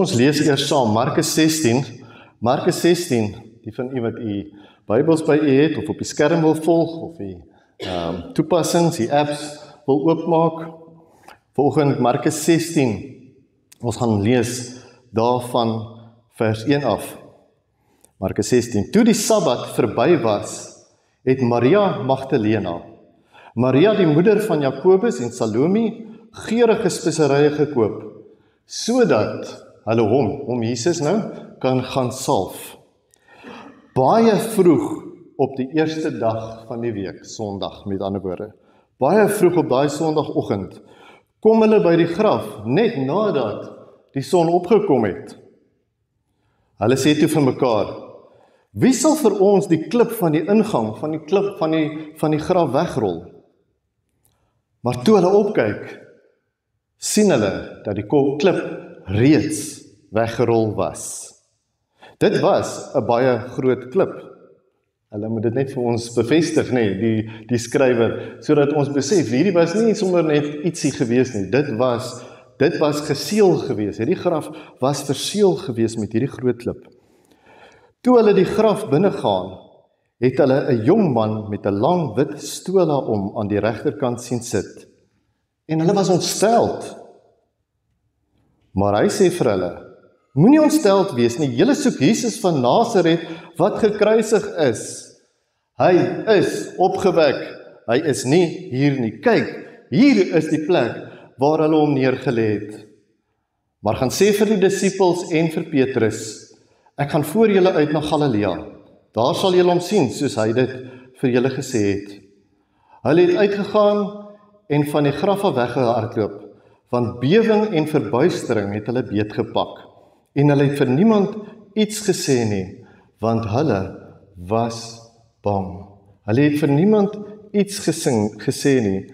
ons lees eers saam Markus 16. Markus 16, die van u wat u Bybels by u het, of op die skerm wil volg, of die toepassings, die apps wil oopmaak. Volgende Markus 16, ons gaan lees daarvan vers 1 af. Markus 16, toe die Sabbat verby was, het Maria Magdalena, Maria die moeder van Jakobus en Salome, geurende speserye gekoop, sodat hulle hom Jesus nou, kan gaan salf. Baie vroeg op die eerste dag van die week, Sondag met ander woorde, baie vroeg op daai Sondagoggend, kom hulle by die graf, net nadat die son opgekom het. Hulle sê toe vir mekaar, wie sal vir ons die klip van die ingang, van die klip van die graf wegrol? Maar toe hulle opkyk, sien hulle dat die klip reeds weggerol was. Dit was 'n baie groot klip. Hulle moet dit net vir ons bevestig, nee, die skrywer, sodat ons besef, hierdie was nie sommer net ietsie gewees nie, dit was geseël gewees, hierdie graf was verseël gewees met hierdie groot klip. Toe hulle die graf binnegaan, het hulle 'n jong man met 'n lang wit stola om aan die regterkant sien sit, en hulle was ontsteld. Maar hy sê vir hulle, moenie ontsteld wees nie, julle soek Jesus van Nasaret, wat gekruisig is. Hy is opgewek, hy is nie hier nie. Kyk, hier is die plek waar hulle hom neergelê het. Maar gaan sê vir die disippels en vir Petrus, ek gaan voor julle uit na Galilea. Daar sal julle hom sien, soos hy dit vir julle gesê het. Hulle het uitgegaan en van die graf af weggehardloop, want bewing en verbuistering het hulle beetgepak. En hulle het vir niemand iets gesê nie, want hulle was bang. Hulle het vir niemand iets gesê nie,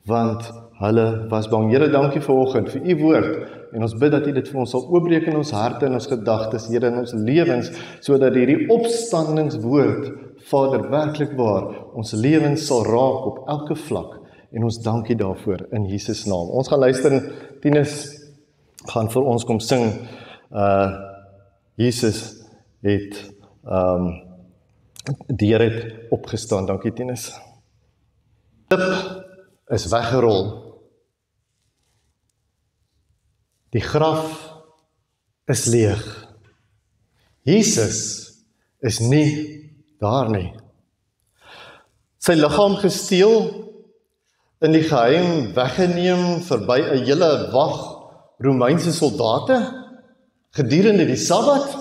want hulle was bang. Here, dankie vanoggend vir u woord, en ons bid dat u dit vir ons sal oopbreek in ons harte en ons gedagtes, Here, in ons lewens, sodat hierdie opstandingswoord, Vader, werklik waar, ons lewens sal raak op elke vlak, en ons dankie daarvoor in Jesus naam. Ons gaan luister, en Tinus gaan vir ons kom sing, Jesus het, die Here het opgestaan. Dankie, Tinus. Klip is weggerol. Die graf is leeg. Jesus is nie daar nie. Sy liggaam gesteel, in die geheim weggeneem verby 'n hele wag Romeinse soldate, gedurende die Sabbat.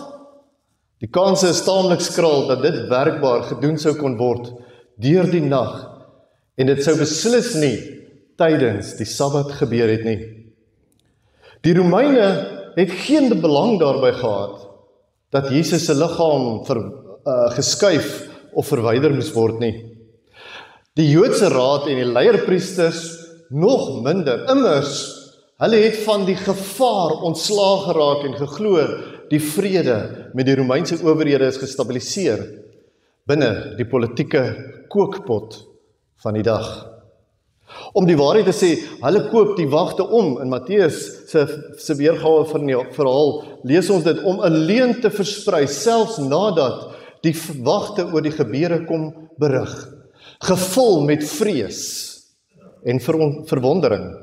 Die kanse is taamlik skraal dat dit werkbaar gedoen sou kon word deur die nag, en dit sou beslis nie tydens die Sabbat gebeur het nie. Die Romeine het geen belang daarby gehad dat Jesus se liggaam geskuif of verwyder moes word nie. Die Joodse raad en die leierpriesters nog minder. Immers, hulle het van die gevaar ontslae geraak en geglo die vrede met die Romeinse owerhede is gestabiliseer binne die politieke kookpot van die dag. Om die waarheid te sê, hulle koop die wagte om. In Matteus se weergawe van die verhaal lees ons dit om 'n leuen te versprei, selfs nadat die wagte oor die gebeure kom berig, gevul met vrees en verwondering,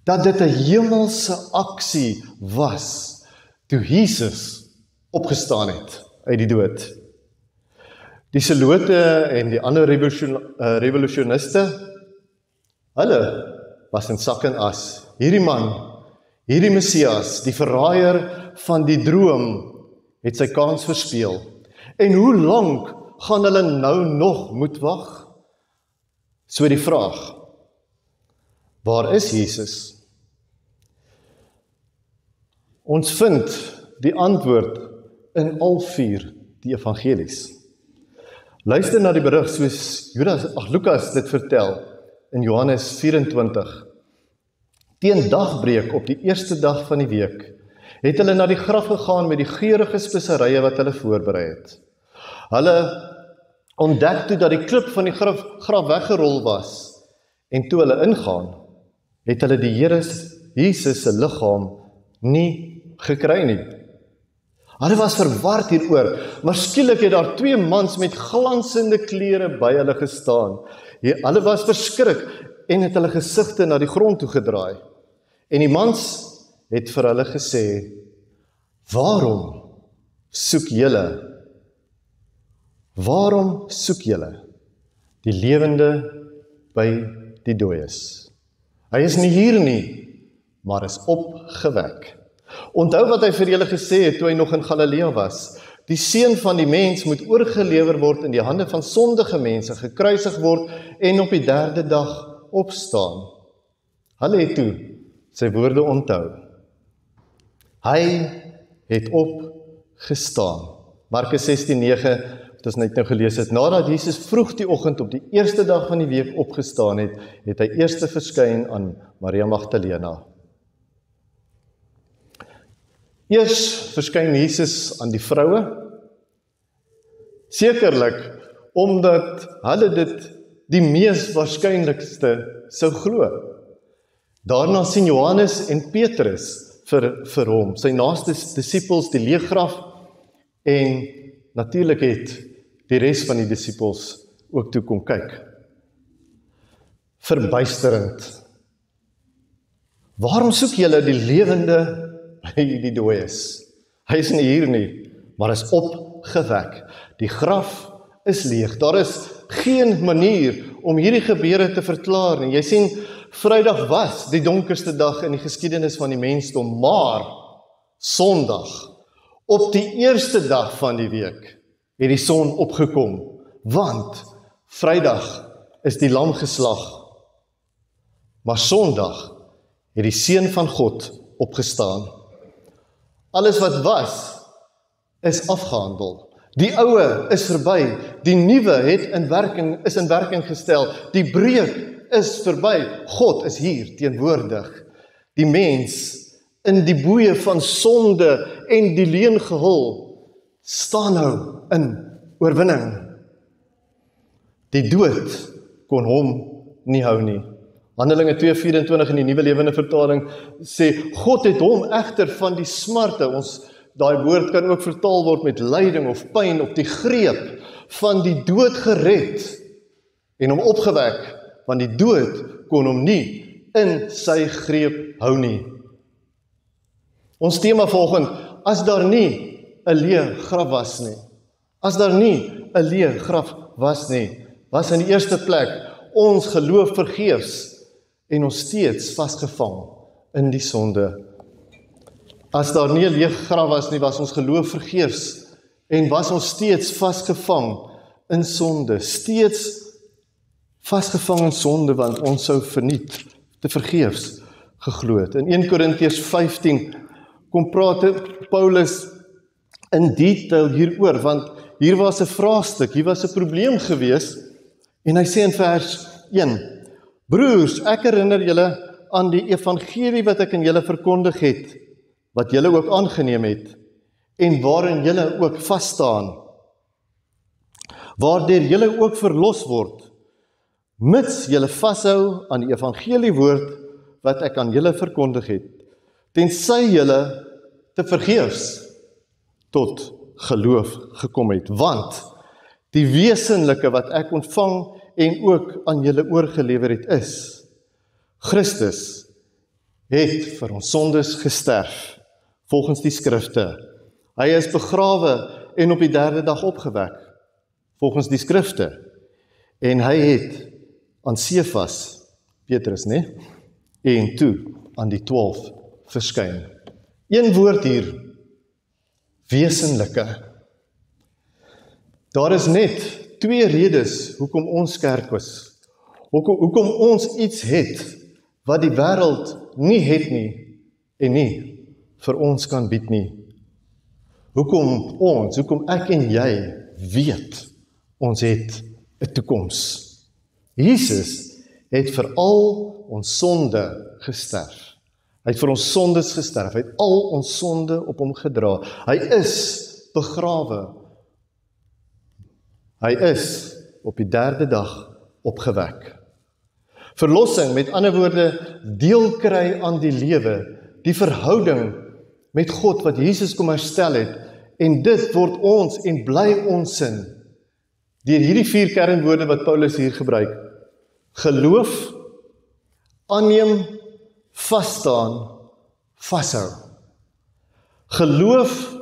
dat dit 'n hemelse aksie was toe Jesus opgestaan het uit die dood. Die Zelote en die ander revolusioniste, hulle was in sak en as. Hierdie man, hierdie Messias, die verraaier van die droom, het sy kans verspeel. En hoe lank gaan hulle nou nog moet wag? So die vraag, waar is Jesus? Ons vind die antwoord in al 4 die evangelies. Luister na die berig soos Lukas dit vertel in Johannes 24. Teen dagbreek op die eerste dag van die week het hulle na die graf gegaan met die geurende speserye wat hulle voorberei het. Hulle ontdek toe dat die klip van die graf weggerol was, en toe hulle ingaan, het hulle die Here Jesus se liggaam nie gekry nie. Hulle was verward hieroor, maar skielik het daar 2 mans met glansende klere by hulle gestaan. Hulle was verskrik en het hulle gesigte na die grond toe gedraai. En die mans het vir hulle gesê, waarom soek julle die lewende by die dooies? Hy is nie hier nie, maar is opgewek. Onthou wat hy vir julle gesê het toe hy nog in Galilea was. Die seun van die mens moet oorgelewer word in die hande van sondige mense, gekruisig word en op die 3de dag opstaan. Hulle het toe sy woorde onthou. Hy het opgestaan. Markus 16:9, wat ons net nou gelees het, nadat Jesus vroeg die oggend op die eerste dag van die week opgestaan het, het hy eers verskyn aan Maria Magdalena. Eers verskyn Jesus aan die vroue, sekerlik omdat hulle dit die mees waarskynlikste sou glo. Daarna sien Johannes en Petrus vir hom, sy naaste disippels, die leeggraf, en natuurlik het die res van die disippels ook toe kom kyk. Verbuisterend. Waarom soek julle die lewende by die dooies? Hy is nie hier nie, maar is opgewek. Die graf is leeg. Daar is geen manier om hierdie gebeure te verklaar nie. Jy sien, Vrydag was die donkerste dag in die geskiedenis van die mensdom, maar Sondag, op die eerste dag van die week, het die son opgekom, want Vrydag is die lam geslag, maar Sondag het die seun van God opgestaan. Alles wat was, is afgehandel. Die oue is verby, die nuwe is in werking gestel, die breuk is verby, God is hier teenwoordig. Die mens in die boeie van sonde en die leuen gehul, staan nou in oorwinning. Die dood kon hom nie hou nie. Handelinge 2:24 in die Nuwe Lewende Vertaling sê, God het hom egter van die smarte, daai woord kan ook vertaal word met lyding of pyn, op die greep van die dood gered en hom opgewek, want die dood kon hom nie in sy greep hou nie. Ons tema vanoggend, as daar nie 'n leë graf was nie, was in die eerste plek ons geloof vergeefs en ons steeds vasgevang in die sonde. As daar nie 'n leë graf was nie, was ons geloof vergeefs en was ons steeds vasgevang in sonde, steeds vasgevang in sonde, want ons sou verniet, te vergeefs geglo het. In 1 Korintiërs 15 kom praat Paulus in detail hieroor, want hier was 'n vraagstuk, hier was 'n probleem gewees, en hy sê in vers 1, broers, ek herinner julle aan die evangelie wat ek aan julle verkondig het, wat julle ook aangeneem het, en waarin julle ook vasstaan, waardeur julle ook verlos word, mits julle vashou aan die evangelie woord wat ek aan julle verkondig het, tensy julle te vergeefs tot geloof gekom het, want die wesenlike wat ek ontvang en ook aan julle oorgelewer het is, Christus het vir ons sondes gesterf, volgens die skrifte. Hy is begrawe en op die 3de dag opgewek, volgens die skrifte. En hy het aan Sefas, Petrus, en toe aan die 12 verskyn. Een woord hier, wesenlike. Daar is net 2 redes hoekom ons kerk is. Hoekom ons iets het wat die wêreld nie het nie en nie vir ons kan bied nie. Hoekom ek en jy weet ons het 'n toekoms. Jesus het vir al ons sonde gesterf. Hy het vir ons sondes gesterf. Hy het al ons sonde op hom gedra. Hy is begrawe. Hy is op die 3de dag opgewek. Verlossing, met ander woorde, deel kry aan die lewe, die verhouding met God wat Jesus kom herstel het, en dit word ons en bly ons sin, deur hierdie 4 kernwoorde wat Paulus hier gebruik. Geloof, aanneem, vasstaan, vashou. Geloof,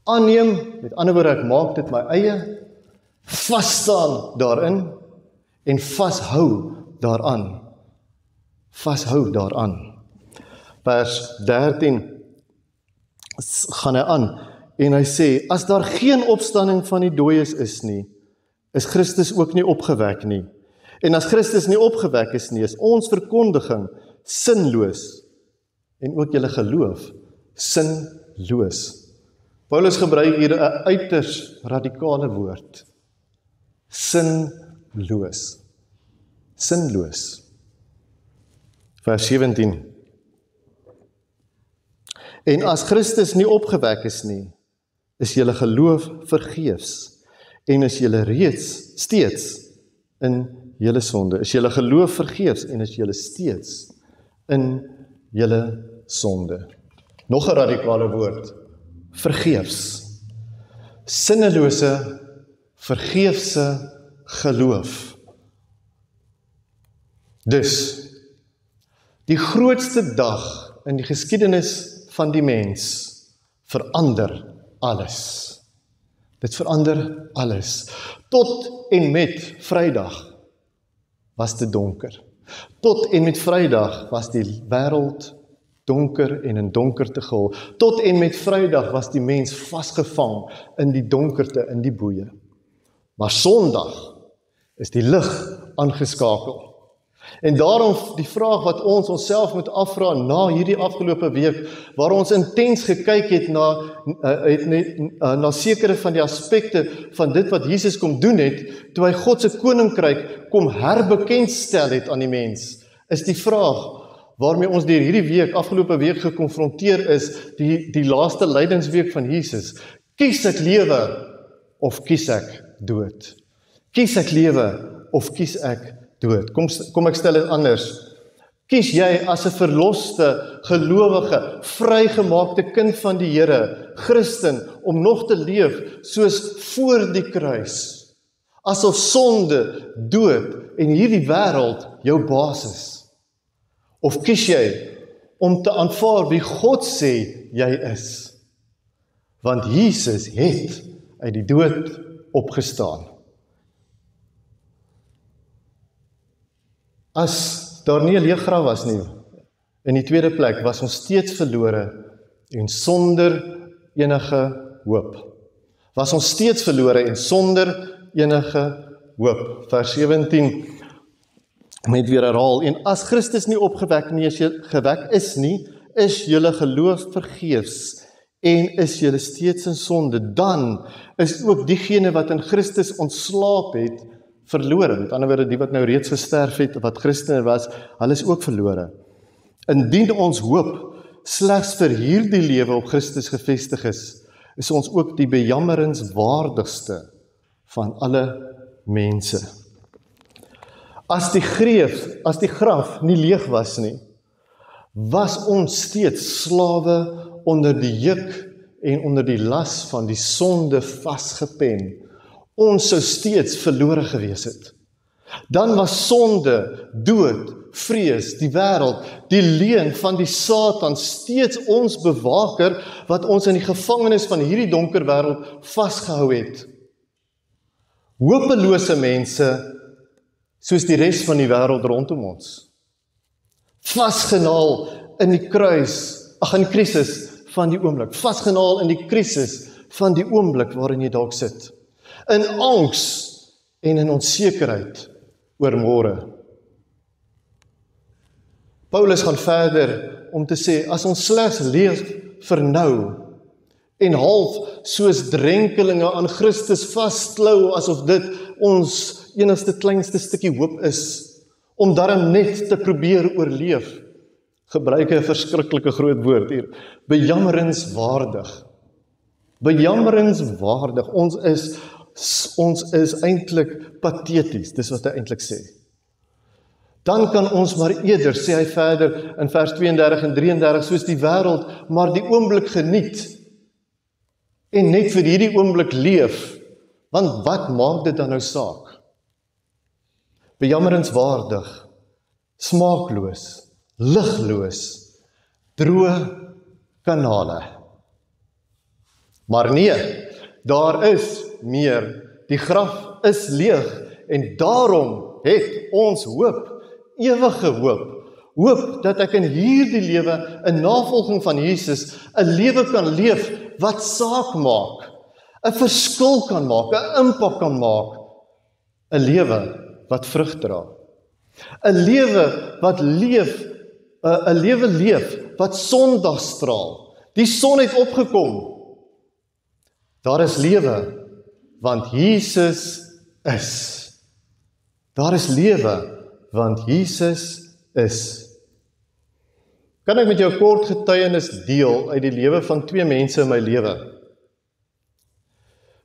aanneem, met ander woorde, ek maak dit my eie, vasstaan daarin, en vashou daaraan. Vashou daaraan. Vers 13 gaan hy aan, en hy sê, as daar geen opstanding van die dooies is nie, is Christus ook nie opgewek nie. En as Christus nie opgewek is nie, is ons verkondiging sinloos, en ook julle geloof sinloos. Paulus gebruik hier 'n uiters radikale woord. Sinloos. Sinloos. Vers 17. En as Christus nie opgewek is nie, is julle geloof vergeefs, en is julle steeds in julle sonde. Is julle geloof vergeefs, en is julle steeds in julle sonde. Nog 'n radikale woord. Vergeefs. Sinnelose, vergeefse geloof. Dus, die grootste dag in die geskiedenis van die mens verander alles. Dit verander alles. Tot en met Vrydag was dit donker. Tot en met Vrydag was die wêreld donker en in donkerte gehul. Tot en met Vrydag was die mens vasgevang in die donkerte, in die boeie. Maar Sondag is die lig aangeskakel. En daarom die vraag wat ons onsself moet afvra na hierdie afgelope week, waar ons intens gekyk het na sekere van die aspekte van dit wat Jesus kom doen het, toe hy God se koninkryk kom herbekendstel het aan die mens, is die vraag waarmee ons deur hierdie week, afgelope week gekonfronteer is, die laaste lydingsweek van Jesus. Kies ek lewe of kies ek dood? Kies ek lewe of kies ek dood? Kom ek stel dit anders. Kies jy as 'n verloste, gelowige, vrygemaakte kind van die Here, Christen, om nog te leef soos voor die kruis, asof sonde, dood en hierdie wêreld jou baas is? Of kies jy om te aanvaar wie God sê jy is? Want Jesus het uit die dood opgestaan. As daar nie 'n leë graf was nie, in die tweede plek was ons steeds verlore en sonder enige hoop. Was ons steeds verlore en sonder enige hoop. Vers 17 met weer herhaal, en as Christus nie opgewek is nie, is julle geloof vergeefs, en is julle steeds in sonde, dan is ook diegene wat in Christus ontslaap het, verlore. Met ander woorde, die wat nou reeds gesterf het, wat Christene was, hulle is ook verlore. Indien ons hoop slegs vir hierdie lewe op Christus gevestig is ons ook die bejammeringswaardigste van alle mense. As die graf nie leeg was nie, was ons steeds slawe onder die juk en onder die las van die sonde vasgepen. Ons sou steeds verlore gewees het. Dan was sonde, dood, vrees, die wêreld, die leuen van die Satan steeds ons bewaker wat ons in die gevangenis van hierdie donker wêreld vasgehou het. Hopelose mense soos die res van die wêreld rondom ons. Vasgenaal in die krisis van die oomblik. Vasgenaal in die krisis van die oomblik waarin jy dalk sit. In angs en in onsekerheid oor môre. Paulus gaan verder om te sê, as ons slegs leef vir nou en half soos drenkelinge aan Christus vasklou, asof dit ons enigste kleinste stukkie hoop is, om daarom net te probeer oorleef, gebruik 'n verskriklike groot woord hier, bejammeringswaardig. Bejammeringswaardig, ons is eintlik pateties, dis wat hy eintlik sê. Dan kan ons maar eerder, sê hy verder in vers 32 en 33, soos die wêreld, maar die oomblik geniet, en net vir hierdie oomblik leef, want wat maak dit dan nou saak? Bejammeringswaardig, smaakloos, ligloos, droë kanale. Maar nee, daar is meer. Die graf is leeg en daarom het ons hoop, ewige hoop. Hoop dat ek in hierdie lewe, in navolging van Jesus, 'n lewe kan leef wat saak maak, 'n verskil kan maak, 'n impak kan maak, 'n lewe wat vrug dra. 'n lewe wat leef, 'n lewe leef wat Sondag straal. Die son het opgekom. Daar is lewe, want Jesus is. Daar is lewe, want Jesus is. Kan ek met jou kort getuienis deel uit die lewe van twee mense in my lewe?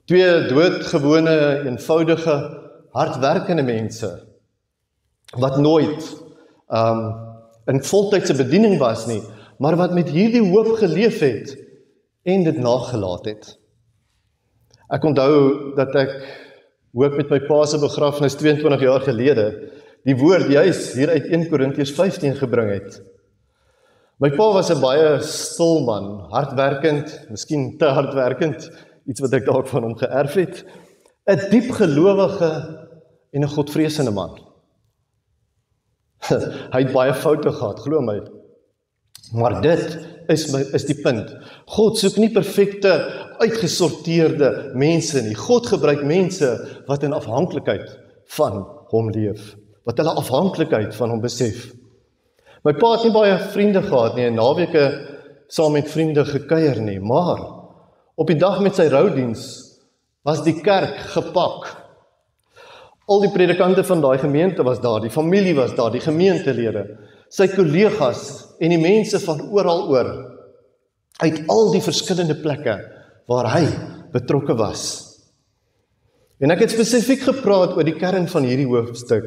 Twee doodgewone, eenvoudige, hardwerkende mense, wat nooit in voltydse bediening was nie, maar wat met hierdie hoop geleef het, en dit nagelaat het. Ek onthou dat ek ook met my pa se begrafnis 22 jaar gelede, die woord juis hier uit 1 Korintiërs 15 gebring het. My pa was 'n baie stil man, hardwerkend, miskien te hardwerkend, iets wat ek dalk van hom geërf het, 'n diep gelowige en 'n godvreesende man. Hy het baie foute gehad, glo my. Maar dit is die punt. God soek nie perfekte, uitgesorteerde mense nie. God gebruik mense wat in afhanklikheid van hom leef, wat hulle afhanklikheid van hom besef. My pa het nie baie vriende gehad nie, en naweke saam met vriende gekuier nie, maar op die dag met sy roudiens was die kerk gepak. Al die predikante van daai gemeente was daar, die familie was daar, die gemeentelede, sy kollegas en die mense van oral oor, uit al die verskillende plekke waar hy betrokke was. En ek het spesifiek gepraat oor die kern van hierdie hoofstuk.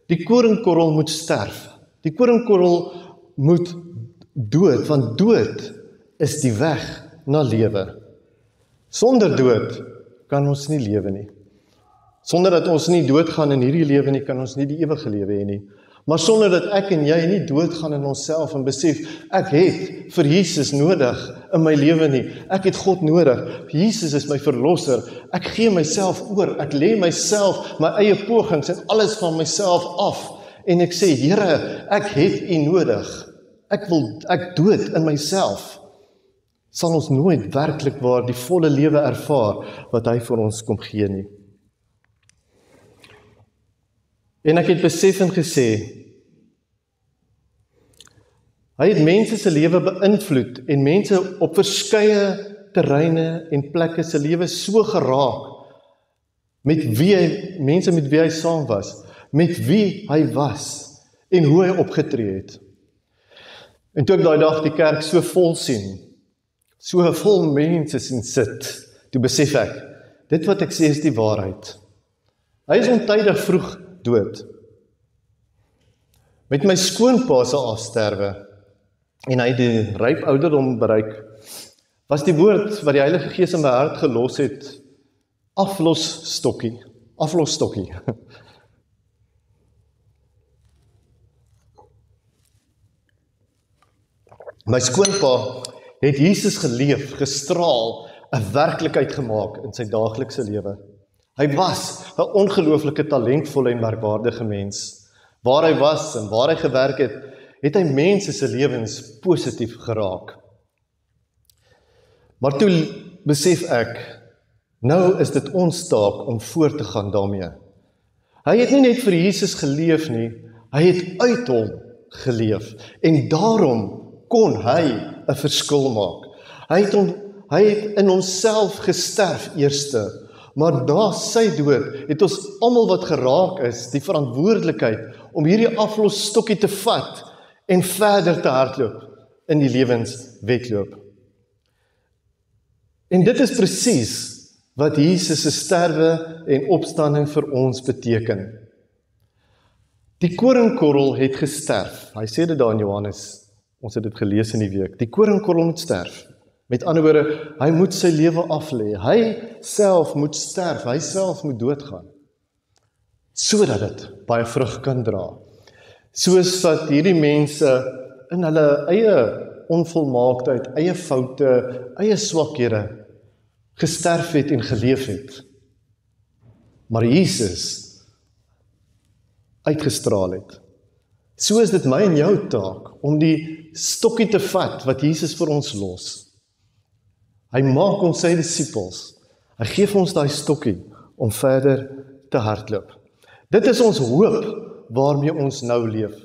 Die koringkorrel moet sterf. Die koringkorrel moet dood, want dood is die weg na lewe. Sonder dood kan ons nie lewe nie. Sonder dat ons nie doodgaan in hierdie lewe nie, kan ons nie die ewige lewe hê nie. Maar sonder dat ek en jy nie doodgaan in onsself en besef, ek het vir Jesus nodig in my lewe nie. Ek het God nodig. Jesus is my verlosser. Ek gee myself oor. Ek lê myself, my eie pogings en alles van myself af. En ek sê, Here, ek het U nodig. Ek dood in myself. Sal ons nooit werklik waar die volle lewe ervaar wat hy vir ons kom gee nie. En ek het besef en gesê, hy het mense se lewe beïnvloed en mense op verskeie terreine en plekke se lewe so geraak mense met wie hy saam was, met wie hy was en hoe hy opgetree het. En toe ek daai dag die kerk so vol sien, so vol mense sien sit, toe besef ek, dit wat ek sê is die waarheid. Hy is ontydig vroeg dood. Met my skoonpa se afsterwe, en hy het die ryp ouderdom bereik, was die woord wat die Heilige Gees in my hart gelos het, aflosstokkie. My skoonpa het Jesus geleef, gestraal, 'n werklikheid gemaak in sy daaglikse lewe. Hy was 'n ongelooflike talentvolle en merkwaardige mens. Waar hy was en waar hy gewerk het hy mense se lewens positief geraak. Maar toe besef ek, nou is dit ons taak om voort te gaan daarmee. Hy het nie net vir Jesus geleef nie, hy het uit hom geleef. En daarom kon hy 'n verskil maak. Hy het in homself gesterf eerste, maar na sy dood het ons almal wat geraak is, die verantwoordelikheid om hierdie aflosstokkie te vat en verder te hardloop in die lewenswedloop. En dit is presies wat Jesus se sterwe en opstanding vir ons beteken. Die koringkorrel het gesterf. Hy sê dit daar in Johannes, ons het dit gelees in die week. Die koringkorrel moet sterf. Met ander woorde, hy moet sy lewe aflê. Hy self moet sterf, hy self moet doodgaan. Sodat dit baie vrug kan dra. Soos wat hierdie mense in hulle eie onvolmaaktheid, eie foute, eie swakhede gesterf het en geleef het. Maar Jesus uitgestraal het. So is dit my en jou taak om die stokkie te vat wat Jesus vir ons los. Hy maak ons sy disippels. Hy gee vir ons daai stokkie om verder te hardloop. Dit is ons hoop waarmee ons nou leef,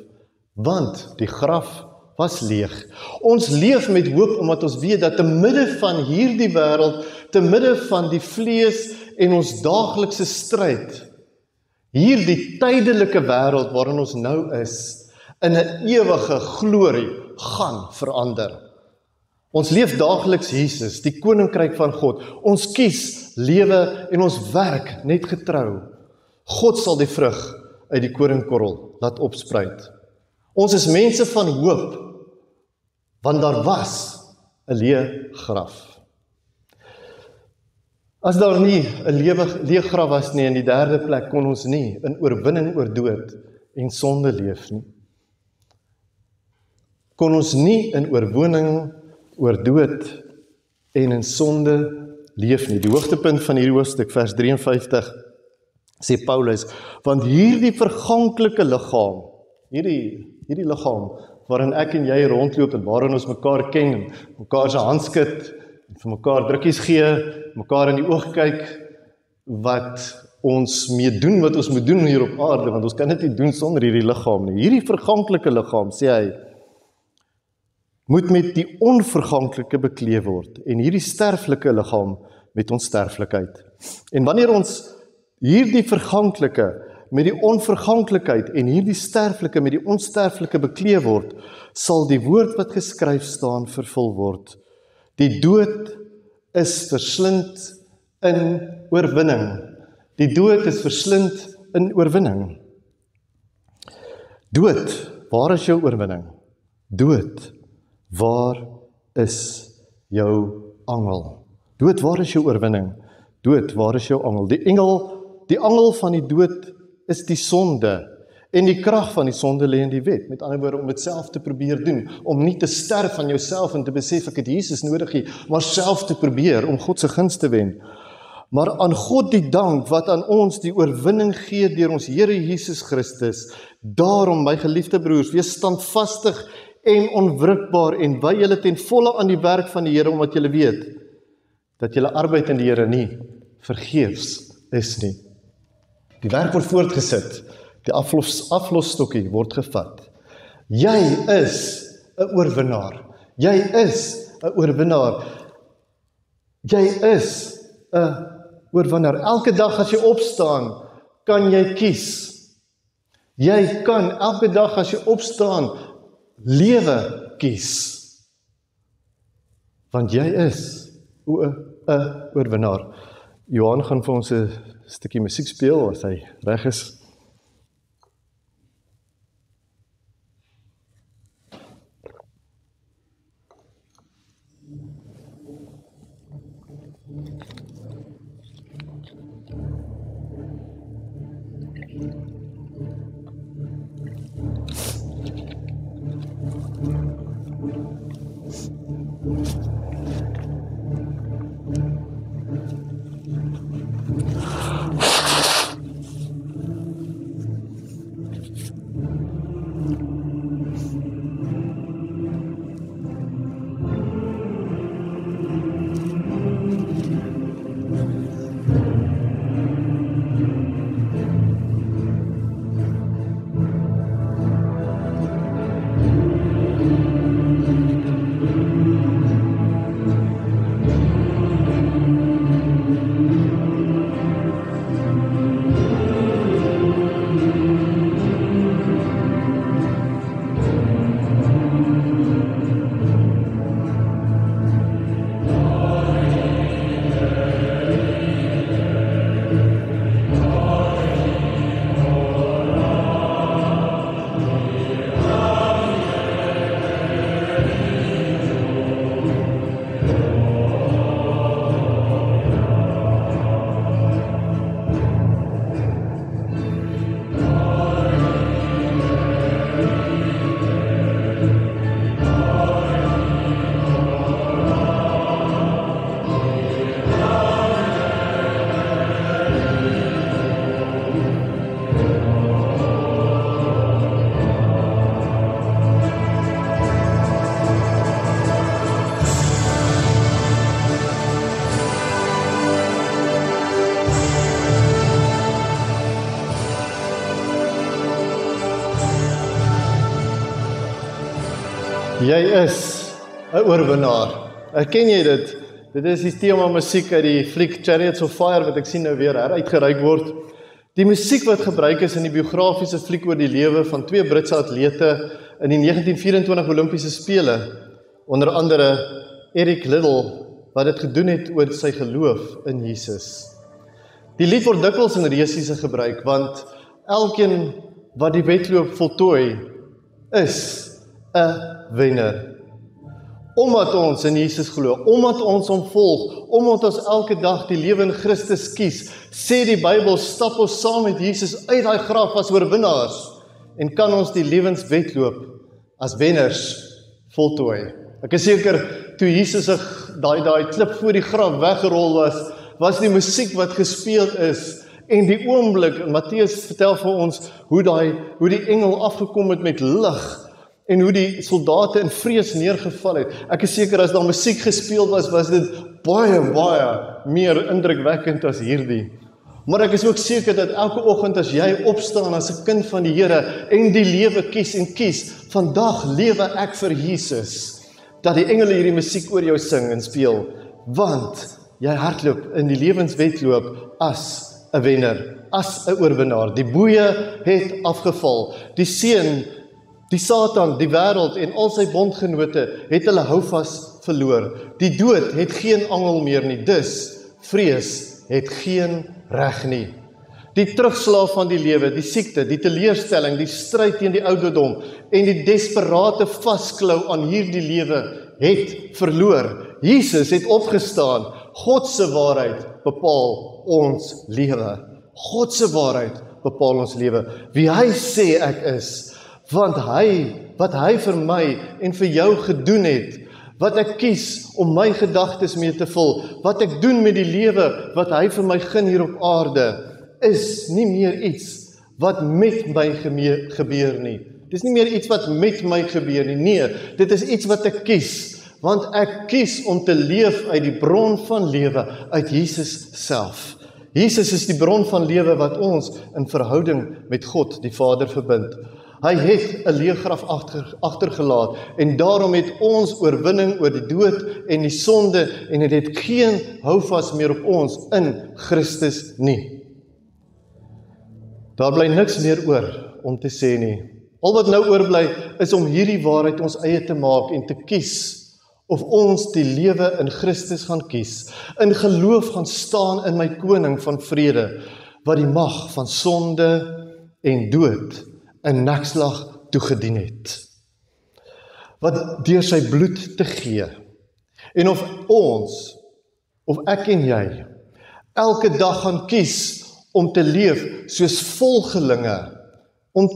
want die graf was leeg. Ons leef met hoop omdat ons weet dat te midde van hierdie wêreld, te midde van die vlees en ons daaglikse stryd, hierdie tydelike wêreld waarin ons nou is, in 'n ewige glorie gaan verander. Ons leef daagliks Jesus, die koninkryk van God. Ons kies lewe en ons werk net getrou. God sal die vrug uit die koringkorrel laat opspruit. Ons is mense van hoop, want daar was 'n leë graf. As daar nie 'n leë graf was nie, in die derde plek kon ons nie in oorwinning oor dood en sonde leef nie. Kon ons nie in oorwinning oor dood en in sonde leef nie. Die hoogtepunt van hierdie hoofstuk, vers 53, sê Paulus, want hierdie verganklike liggaam, hierdie liggaam, waarin ek en jy rondloop en waarin ons mekaar ken, mekaar se hand skud, vir mekaar drukkies gee, mekaar in die oog kyk, wat ons mee doen wat ons moet doen hier op aarde, want ons kan dit nie doen sonder hierdie liggaam nie. Hierdie verganklike liggaam, sê hy, moet met die onverganklike bekleed word, en hierdie sterflike liggaam met onsterflikheid. En wanneer ons hierdie verganklike met die onverganklikheid en hierdie sterflike met die onsterflike bekleed word, sal die woord wat geskryf staan vervul word. Die dood is verslind in oorwinning. Die dood is verslind in oorwinning. Dood, waar is jou oorwinning? Dood, waar is jou angel? Dood, waar is jou oorwinning? Dood, waar is jou angel? Die angel van die dood is die sonde, en die krag van die sonde lê in die wet. Met ander woorde, om dit self te probeer doen, om nie te sterf van jouself en te besef ek het Jesus nodig nie, maar self te probeer om God se guns te wen. Maar aan God die dank wat aan ons die oorwinning gee deur ons Here Jesus Christus. Daarom, my geliefde broers, wees standvastig en onwrikbaar en wy julle ten volle aan die werk van die Here, omdat julle weet dat julle arbeid in die Here nie vergeefs is nie. Die werk word voortgesit. Die aflosstokkie word gevat. Jy is 'n oorwinnaar. Jy is 'n oorwinnaar. Jy is 'n oorwinnaar. Elke dag as jy opstaan, kan jy kies. Jy kan elke dag as jy opstaan, lewe kies. Want jy is 'n oorwinnaar. Johan gaan vir ons 'n stukkie musiek speel as hy reg is. Jy is 'n oorwinnaar. Erken jy dit? Dit is die tema musiek uit die fliek Chariots of Fire wat ek sien nou weer heruitgereik word. Die musiek wat gebruik is in die biografiese fliek oor die lewe van twee Britse atlete in die 1924 Olimpiese Spele, onder andere Eric Liddell, wat dit gedoen het oor sy geloof in Jesus. Die lied word dikwels in resiese gebruik, want elkeen wat die wedloop voltooi, is 'n wenner. Omdat ons in Jesus glo, omdat ons hom volg, omdat ons elke dag die lewe in Christus kies, sê die Bybel, stap ons saam met Jesus uit daai graf as oorwinnaars en kan ons die lewenswedloop as wenners voltooi. Ek is seker, toe Jesus daai klip voor die graf weggerol was die musiek wat gespeel is en die oomblik, en Matteus vertel vir ons hoe die engel afgekom het met lig en hoe die soldate in vrees neergeval het. Ek is seker as daar musiek gespeel was dit baie meer indrukwekkend as hierdie. Maar ek is ook seker dat elke oggend as jy opstaan as 'n kind van die Here en die lewe kies, vandag lewe ek vir Jesus, dat die engele hierdie musiek oor jou sing en speel, want jy hardloop in die lewenswedloop as 'n wenner, as 'n oorwinnaar. Die boeye het afgeval. Die seun, die Satan, die wêreld en al sy bondgenote het hulle houvas verloor. Die dood het geen angel meer nie, dus vrees het geen reg nie. Die terugslag van die lewe, die siekte, die teleurstelling, die stryd teen die ouderdom en die desperate vasklou aan hierdie lewe het verloor. Jesus het opgestaan. God se waarheid bepaal ons lewe. God se waarheid bepaal ons lewe. Wie hy sê ek is, want wat hy vir my en vir jou gedoen het, wat ek kies om my gedagtes mee te vul, wat ek doen met die lewe wat hy vir my gun hier op aarde, is nie meer iets wat met my gebeur nie. Dit is nie meer iets wat met my gebeur nie. Nee, dit is iets wat ek kies, want ek kies om te leef uit die bron van lewe, uit Jesus self. Jesus is die bron van lewe wat ons in verhouding met God, die Vader, verbind. Hy het 'n leë graf agtergelaat en daarom het ons oorwinning oor die dood en die sonde en dit het geen houvas meer op ons in Christus nie. Daar bly niks meer oor om te sê nie. Al wat nou oorbly is om hierdie waarheid ons eie te maak en te kies of ons die lewe in Christus gaan kies, in geloof gaan staan in my koning van vrede, wat die mag van sonde en dood 'n nekslag toegedien het, wat deur sy bloed te gee, en of ons, of ek en jy, elke dag gaan kies om te leef soos volgelinge, om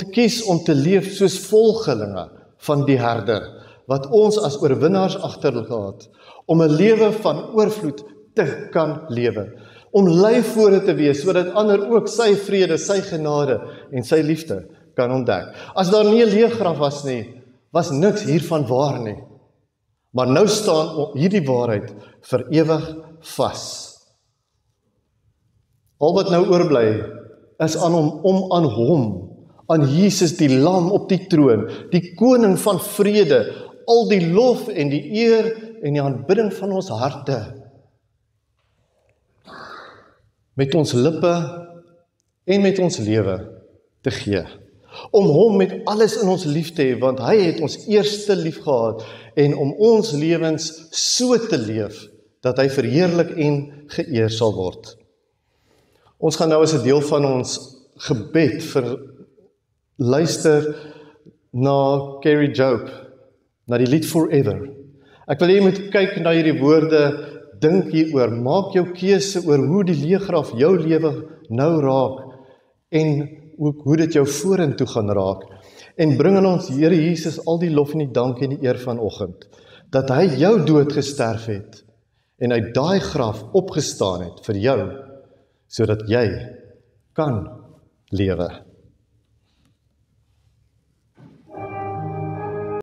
te leef soos volgelinge van die herder, wat ons as oorwinnaars agterlaat, om 'n lewe van oorvloed te kan lewe, om leifvore te wees, sodat ander ook sy vrede, sy genade en sy liefde kan ontdek. As daar nie 'n leë graf was nie, was niks hiervan waar nie. Maar nou staan hierdie waarheid vir ewig vas. Al wat nou oorbly is om aan hom, aan Jesus die lam op die troon, die koning van vrede, al die lof en die eer en die aanbidding van ons harte, met ons lippe en met ons lewe te gee. Om hom met alles in ons lief te hê, want hy het ons eerste lief gehad, en om ons lewens so te leef, dat hy verheerlik en geëer sal word. Ons gaan nou as 'n deel van ons gebed luister na Carrie Job, na die lied Forever. Ek wil hê jy moet kyk na hierdie woorde, dink hieroor, maak jou keuse oor hoe die leë graf jou lewe nou raak, en ook hoe dit jou vorentoe gaan raak, en bring aan ons Here Jesus al die lof en die dank en die eer vanoggend, dat hy jou dood gesterf het, en uit daai graf opgestaan het vir jou, sodat jy kan lewe.